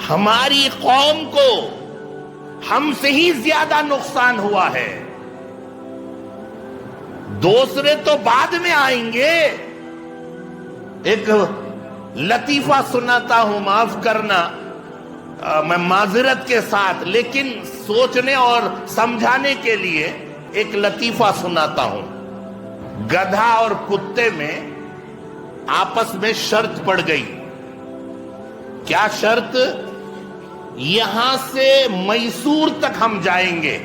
ہماری قوم کو ہم سے ہی زیادہ نقصان ہوا ہے، دوسرے تو بعد میں آئیں گے۔ ایک لطیفہ سناتا ہوں، معاف کرنا میں معذرت کے ساتھ، لیکن سوچنے اور سمجھانے کے لیے ایک لطیفہ سناتا ہوں۔ گدھا اور کتے میں آپس میں شرط پڑ گئی۔ کیا شرط؟ یہاں سے میسور تک ہم جائیں گے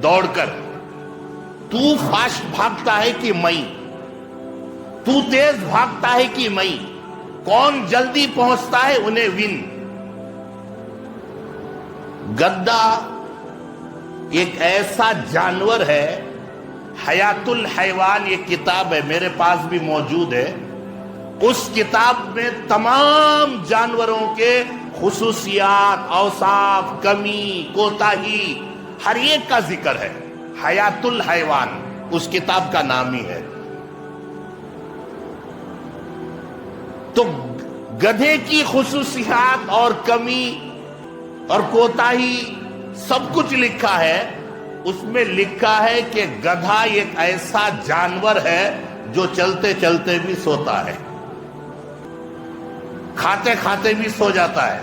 دوڑ کر، تو فاسٹ بھاگتا ہے کہ میں، تو تیز بھاگتا ہے کہ میں، کون جلدی پہنچتا ہے انہیں ون۔ گدھا ایک ایسا جانور ہے، حیات الحیوان یہ کتاب ہے، میرے پاس بھی موجود ہے۔ اس کتاب میں تمام جانوروں کے خصوصیات، اوصاف، کمی، کوتاہی، ہر ایک کا ذکر ہے۔ حیات الحیوان اس کتاب کا نام ہی ہے۔ تو گدھے کی خصوصیات اور کمی اور کوتاہی سب کچھ لکھا ہے۔ اس میں لکھا ہے کہ گدھا ایک ایسا جانور ہے جو چلتے چلتے بھی سوتا ہے، کھاتے کھاتے بھی سو جاتا ہے،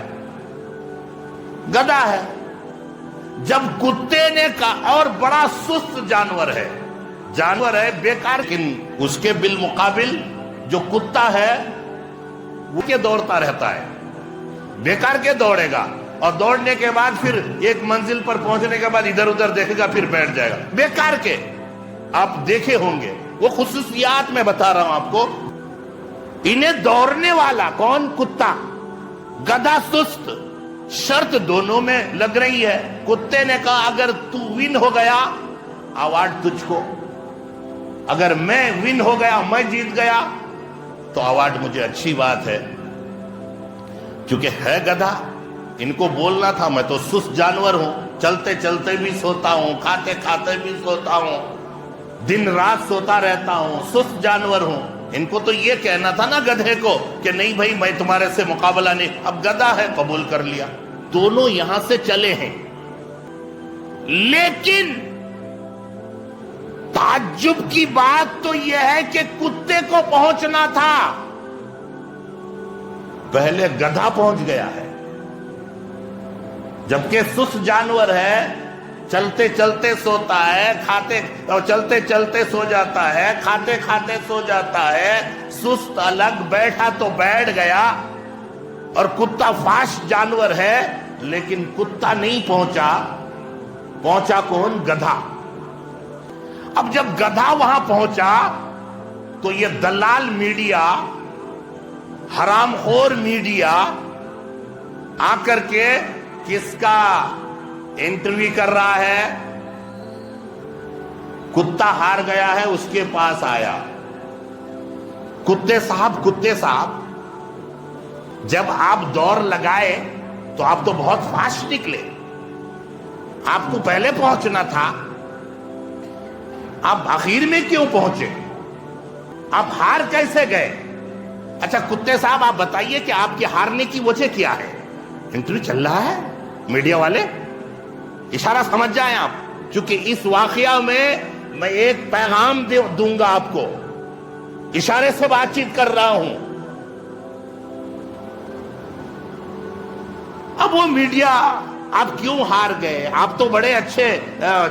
گدھا ہے۔ جب کتے نے کہا، اور بڑا سست جانور ہے بیکار، لیکن اس کے بالمقابل جو کتا ہے وہ کے دوڑتا رہتا ہے، بیکار کے دوڑے گا، اور دوڑنے کے بعد پھر ایک منزل پر پہنچنے کے بعد ادھر ادھر دیکھے گا، پھر بیٹھ جائے گا، بیکار کے۔ آپ دیکھے ہوں گے وہ خصوصیات میں بتا رہا ہوں آپ کو۔ انہیں دوڑنے والا کون؟ کتا۔ گدھا سست۔ شرط دونوں میں لگ رہی ہے۔ کتے نے کہا اگر تو ون ہو گیا ایوارڈ تجھ کو، اگر میں ون ہو گیا، میں جیت گیا تو ایوارڈ مجھے، اچھی بات ہے۔ کیونکہ ہے گدھا، ان کو بولنا تھا میں تو سست جانور ہوں، چلتے چلتے بھی سوتا ہوں، کھاتے کھاتے بھی سوتا ہوں، دن رات سوتا رہتا ہوں، سست جانور ہوں۔ ان کو تو یہ کہنا تھا نا گدھے کو کہ نہیں بھائی میں تمہارے سے مقابلہ نہیں۔ اب گدھا ہے، قبول کر لیا، دونوں یہاں سے چلے ہیں۔ لیکن تعجب کی بات تو یہ ہے کہ کتے کو پہنچنا تھا، پہلے گدھا پہنچ گیا ہے، جبکہ سست جانور ہے، چلتے چلتے سوتا ہے، چلتے چلتے سو جاتا ہے، کھاتے کھاتے سو جاتا ہے۔ سست الگ، بیٹھا تو بیٹھ گیا، اور کتا فاسٹ جانور ہے، لیکن کتا نہیں پہنچا، پہنچا کون؟ گدھا۔ اب جب گدھا وہاں پہنچا تو یہ دلال میڈیا، حرام خور میڈیا آ کر کے کس کا انٹرویو کر رہا ہے؟ کتا ہار گیا ہے، اس کے پاس آیا، کتے صاحب جب آپ دوڑ لگائے تو آپ تو بہت فاسٹ نکلے، آپ کو پہلے پہنچنا تھا، آپ آخر میں کیوں پہنچے؟ آپ ہار کیسے گئے؟ اچھا کتے صاحب آپ بتائیے کہ آپ کے ہارنے کی وجہ کیا ہے؟ انٹرویو چل رہا ہے، میڈیا والے اشارہ سمجھ جائیں آپ، چونکہ اس واقعہ میں ایک پیغام دوں گا آپ کو، اشارے سے بات چیت کر رہا ہوں۔ اب وہ میڈیا، آپ کیوں ہار گئے؟ آپ تو بڑے اچھے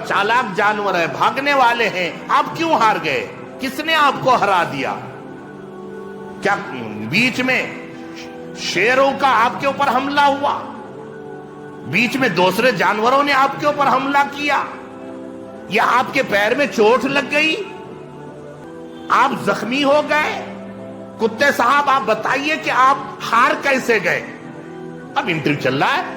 چالاک جانور ہیں، بھاگنے والے ہیں، آپ کیوں ہار گئے؟ کس نے آپ کو ہرا دیا؟ کیا بیچ میں شیروں کا آپ کے اوپر حملہ ہوا؟ بیچ میں دوسرے جانوروں نے آپ کے اوپر حملہ کیا؟ یا آپ کے پیر میں چوٹ لگ گئی، آپ زخمی ہو گئے؟ کتے صاحب آپ بتائیے کہ آپ ہار کیسے گئے؟ اب انٹرویو چل رہا ہے۔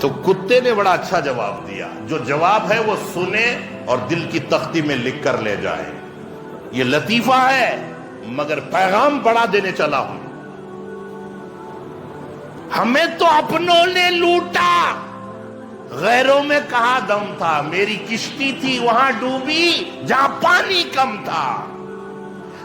تو کتے نے بڑا اچھا جواب دیا، جو جواب ہے وہ سنے اور دل کی تختی میں لکھ کر لے جائے۔ یہ لطیفہ ہے مگر پیغام بڑا دینے چلا ہوں۔ ہمیں تو اپنوں نے لوٹا، غیروں میں کہاں دم تھا، میری کشتی تھی وہاں ڈوبی جہاں پانی کم تھا،